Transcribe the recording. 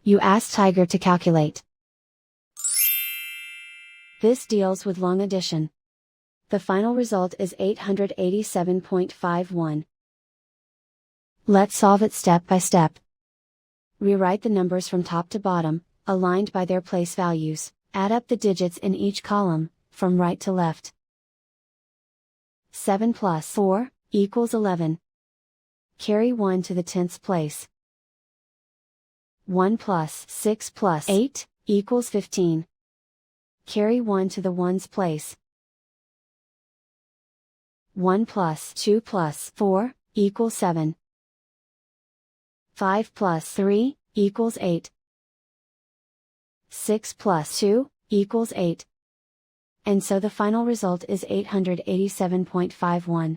You ask Tiger to calculate. This deals with long addition. The final result is 887.51. Let's solve it step by step. Rewrite the numbers from top to bottom, aligned by their place values. Add up the digits in each column, from right to left. 7 plus 4 equals 11. Carry 1 to the 10th place. 1 plus 6 plus 8 equals 15. Carry 1 to the 1's place. 1 plus 2 plus 4 equals 7. 5 plus 3 equals 8. 6 plus 2 equals 8. And so the final result is 887.51.